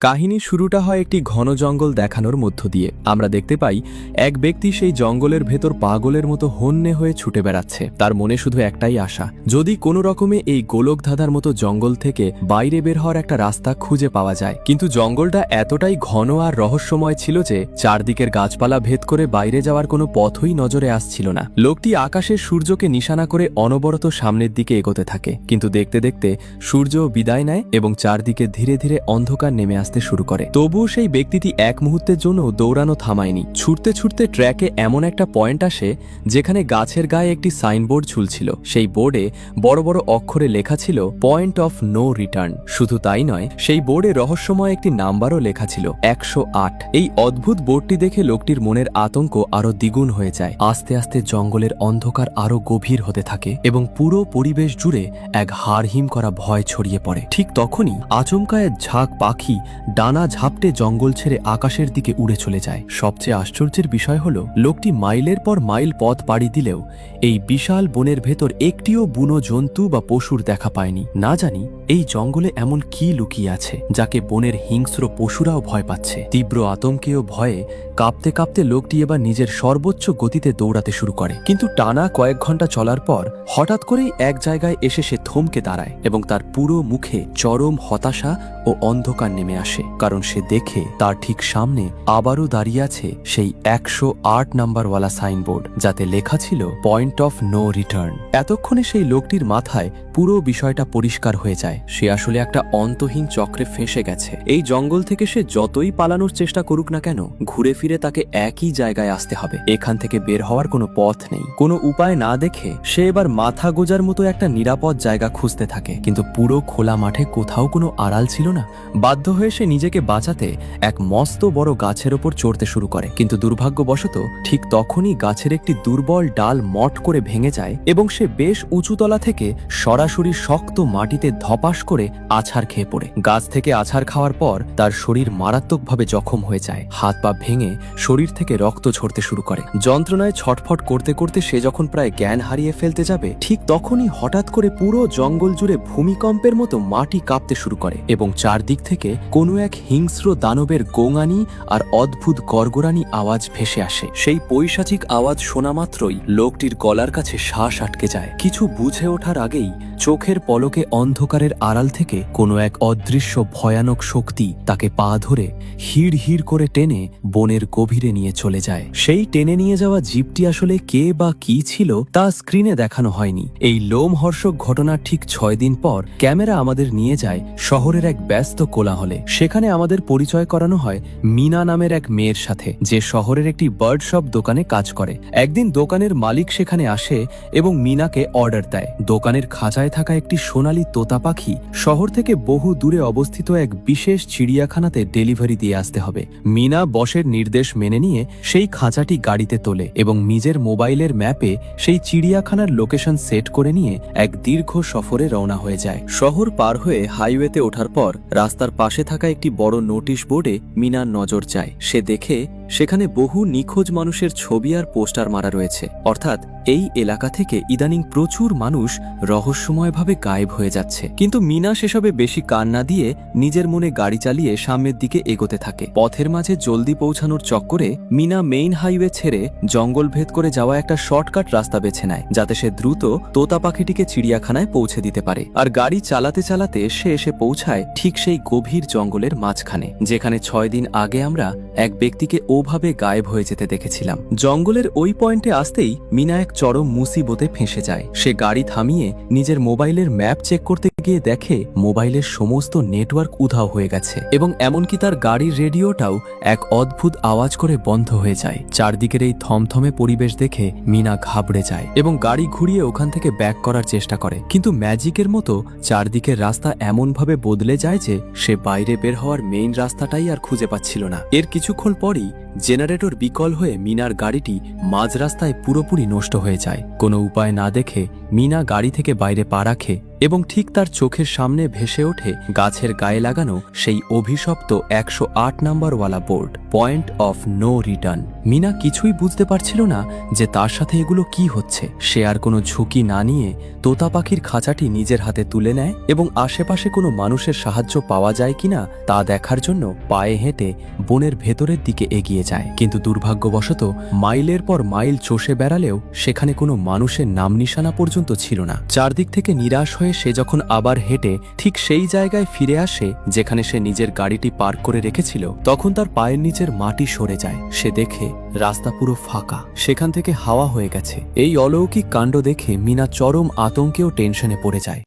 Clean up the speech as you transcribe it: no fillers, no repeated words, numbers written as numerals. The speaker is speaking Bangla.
কাহিনী শুরুটা হয় একটি ঘন জঙ্গল দেখানোর মধ্য দিয়ে। আমরা দেখতে পাই এক ব্যক্তি সেই জঙ্গলের ভেতর পাগলের মতো হন্যে হয়ে ছুটে বেড়াচ্ছে। তার মনে শুধু একটাই আশা, যদি কোনো রকমে এই গোলকধাঁধার মতো জঙ্গল থেকে বাইরে বের হওয়ার একটা রাস্তা খুঁজে পাওয়া যায়। কিন্তু জঙ্গলটা এতটাই ঘন আর রহস্যময় ছিল যে চারদিকের গাছপালা ভেদ করে বাইরে যাওয়ার কোনো পথই নজরে আসছিল না। লোকটি আকাশের সূর্যকে নিশানা করে অনবরত সামনের দিকে এগোতে থাকে, কিন্তু দেখতে দেখতে সূর্যও বিদায় নেয় এবং চারদিকে ধীরে ধীরে অন্ধকার নেমে আসতে শুরু করে। তবুও সেই ব্যক্তিটি এক মুহূর্তের জন্য দৌড়ানো থামায়নি। ছুটতে ছুটতে ট্র্যাকে এমন একটা পয়েন্ট আসে যেখানে গাছের গায়ে একটি সাইনবোর্ড ঝুলছিল। সেই বোর্ডে বড় বড় অক্ষরে লেখা ছিল পয়েন্ট অফ নো রিটার্ন। শুধু তাই নয়, সেই বোর্ডে রহস্যময় একটি নাম্বারও লেখা ছিল 108। এই অদ্ভুত বোর্ডটি দেখে লোকটির মনের আতঙ্ক আরো দ্বিগুণ হয়ে যায়। আস্তে আস্তে জঙ্গলের অন্ধকার আরো গভীর হতে থাকে এবং পুরো পরিবেশ জুড়ে এক হাড়হিম করা ভয় ছড়িয়ে পড়ে। ঠিক তখনই আচমকা এক ঝাঁক পাখি ডানা ঝাপটে জঙ্গল ছেড়ে আকাশের দিকে উড়ে চলে যায়। সবচেয়ে আশ্চর্যের বিষয় হলো, লোকটি মাইলের পর মাইল পথ পাড়ি দিলেও এই বিশাল বনের ভেতর একটিও বুনো জন্তু বা পশুর দেখা পায়নি। না জানি এই জঙ্গলে এমন কি লুকিয়ে আছে যাকে বনের হিংস্র পশুরাও ভয় পাচ্ছে। তীব্র আতঙ্কে ও ভয়ে কাঁপতে কাঁপতে লোকটি এবার নিজের সর্বোচ্চ গতিতে দৌড়াতে শুরু করে। কিন্তু টানা কয়েক ঘন্টা চলার পর হঠাৎ করেই এক জায়গায় এসে সে থমকে দাঁড়ায় এবং তার পুরো মুখে চরম হতাশা ও অন্ধকার নেমে আসে। কারণ সে দেখে তার ঠিক সামনে আবারও দাঁড়িয়ে আছে সেই 108 নাম্বারওয়ালা সাইনবোর্ড, যাতে লেখা ছিল পয়েন্ট অফ নো রিটার্ন। এতক্ষণে সেই লোকটির মাথায় পুরো বিষয়টা পরিষ্কার হয়ে যায়। সে আসলে একটা অন্তহীন চক্রে ফেঁসে গেছে। এই জঙ্গল থেকে সে যতই পালানোর চেষ্টা করুক না কেন, ঘুরে ফিরে তাকে একই জায়গায় আসতে হবে। এখান থেকে বের হওয়ার কোনো পথ নেই। কোনো উপায় না দেখে সে এবার মাথা গোজার মতো একটা নিরাপদ জায়গা খুঁজতে থাকে। কিন্তু পুরো খোলা মাঠে কোথাও কোনো আড়াল ছিল না। বাধ্য হয়ে সে নিজেকে বাঁচাতে এক মস্ত বড় গাছের ওপর চড়তে শুরু করে। কিন্তু দুর্ভাগ্যবশত ঠিক তখনই গাছের একটি দুর্বল ডাল মট করে ভেঙে যায় এবং সে বেশ উঁচুতলা থেকে সরাসরি শক্ত মাটিতে ধপাস করে আছাড় খেয়ে পড়ে। গাছ থেকে আছাড় খাওয়ার পর তার শরীর মারাত্মকভাবে জখম হয়ে যায়। হাত পা ভেঙে শরীর থেকে রক্ত ঝরতে শুরু করে। যন্ত্রণায় ছটফট করতে করতে সে যখন প্রায় জ্ঞান হারিয়ে ফেলতে যাবে, ঠিক তখনই হঠাৎ করে পুরো জঙ্গল জুড়ে ভূমিকম্পের মতো মাটি কাঁপতে শুরু করে এবং চারদিক থেকে কোনো এক হিংস্র দানবের গোঙানি আর অদ্ভুত গড়গড়ানি আওয়াজ ভেসে আসে। সেই পৈশাচিক আওয়াজ শোনা মাত্রই লোকটির গলার কাছে শ্বাস আটকে যায়। কিছু বুঝে ওঠার আগেই চোখের পলকে অন্ধকারের আড়াল থেকে কোনো এক অদৃশ্য ভয়ানক শক্তি তাকে পা ধরে হিড় হিড় করে টেনে বনের গভীরে নিয়ে চলে যায়। সেই টেনে নিয়ে যাওয়া জীবটি আসলে কে বা কি ছিল তা স্ক্রিনে দেখানো হয়নি। এই লোমহর্ষক ঘটনার ঠিক 6 দিন পর ক্যামেরা আমাদের নিয়ে যায় শহরের এক ব্যস্ত কোলাহলে। সেখানে আমাদের পরিচয় করানো হয় মিনা নামের এক মেয়ের সাথে, যে শহরের একটি বার্ড শপ দোকানে কাজ করে। একদিন দোকানের মালিক সেখানে আসে এবং মিনাকে অর্ডার দেয়। দোকানের খাঁচায় থাকা একটি সোনালী তোতা পাখি শহর থেকে বহু দূরে অবস্থিত এক বিশেষ চিড়িয়াখানাতে ডেলিভারি দিয়ে আসতে হবে। মিনা বসের নির্দেশ মেনে নিয়ে সেই খাঁচাটি গাড়িতে তোলে এবং নিজের মোবাইলের ম্যাপে সেই চিড়িয়াখানার লোকেশন সেট করে নিয়ে এক দীর্ঘ সফরে রওনা হয়ে যায়। শহর পার হয়ে হাইওয়েতে ওঠার পর রাস্তার পাশে থাকা একটি বড় নোটিশ বোর্ডে মিনার নজর যায়। সে দেখে সেখানে বহু নিখোঁজ মানুষের ছবি আর পোস্টার মারা রয়েছে। অর্থাৎ এই এলাকা থেকে ইদানিং প্রচুর মানুষ রহস্যময়ভাবে গায়েব হয়ে যাচ্ছে। কিন্তু মিনা সেসবে বেশি কান না দিয়ে নিজের মনে গাড়ি চালিয়ে সামনের দিকে এগোতে থাকে। পথের মাঝে জলদি পৌঁছানোর চক্করে মিনা মেইন হাইওয়ে ছেড়ে জঙ্গল ভেদ করে যাওয়া একটা শর্টকাট রাস্তা বেছে নেয়, যাতে সে দ্রুত তোতা পাখিটিকে চিড়িয়াখানায় পৌঁছে দিতে পারে। আর গাড়ি চালাতে চালাতে সে এসে পৌঁছায় ঠিক সেই গভীর জঙ্গলের মাঝখানে, যেখানে 6 দিন আগে আমরা এক ব্যক্তিকে ওভাবে গায়েব হয়ে যেতে দেখেছিলাম। জঙ্গলের ওই পয়েন্টে আসতেই মিনা এক চরম মুসিবতে ফেঁসে যায়। সে গাড়ি থামিয়ে নিজের মোবাইলের ম্যাপ চেক করতে গিয়ে দেখে মোবাইলের সমস্ত নেটওয়ার্ক উধাও হয়ে গেছে এবং এমনকি তার গাড়ির রেডিওটাও এক অদ্ভুত আওয়াজ করে বন্ধ হয়ে যায়। চারদিকের এই থমথমে পরিবেশ দেখে মিনা ঘাবড়ে যায় এবং গাড়ি ঘুরিয়ে ওখান থেকে ব্যাক করার চেষ্টা করে। কিন্তু ম্যাজিকের মতো চারদিকের রাস্তা এমনভাবে বদলে যায় যে সে বাইরে বের হওয়ার মেইন রাস্তাটাই আর খুঁজে পাচ্ছিল না। এর কিছুক্ষণ পরই জেনারেটর বিকল হয়ে মিনার গাড়িটি মাঝ রাস্তায় পুরোপুরি নষ্ট হয়ে যায়। কোনো উপায় না দেখে মিনা গাড়ি থেকে বাইরে পা রাখে এবং ঠিক তার চোখের সামনে ভেসে ওঠে গাছের গায়ে লাগানো সেই অভিশপ্ত 108 নাম্বারওয়ালা board, point of no return. Mina কিছুই বুঝতে পারছিল না যে তার সাথে এগুলো কি হচ্ছে। সে আর কোনো ঝুঁকি না নিয়ে তোতা পাখির খাঁচাটি নিজের হাতে তুলে নেয় এবং আশেপাশে কোনো মানুষের সাহায্য পাওয়া যায় কিনা তা দেখার জন্য পায়ে হেঁটে বনের ভেতরের দিকে এগিয়ে যায়। কিন্তু দুর্ভাগ্যবশত মাইলের পর মাইল চষে বেড়ালেও সেখানে কোনো মানুষের নাম নিশানা পর্যন্ত ছিল না। চারদিক থেকে নিরাশ হয়ে সে যখন আবার হেঁটে ঠিক সেই জায়গায় ফিরে আসে যেখানে সে নিজের গাড়িটি পার্ক করে রেখেছিল, তখন তার পায়ের নিচের মাটি সরে যায়। সে দেখে রাস্তা পুরো ফাঁকা, সেখান থেকে হাওয়া হয়ে গেছে। এই অলৌকিক কাণ্ড দেখে মিনা চরম আতঙ্কে ও টেনশনে পড়ে যায়।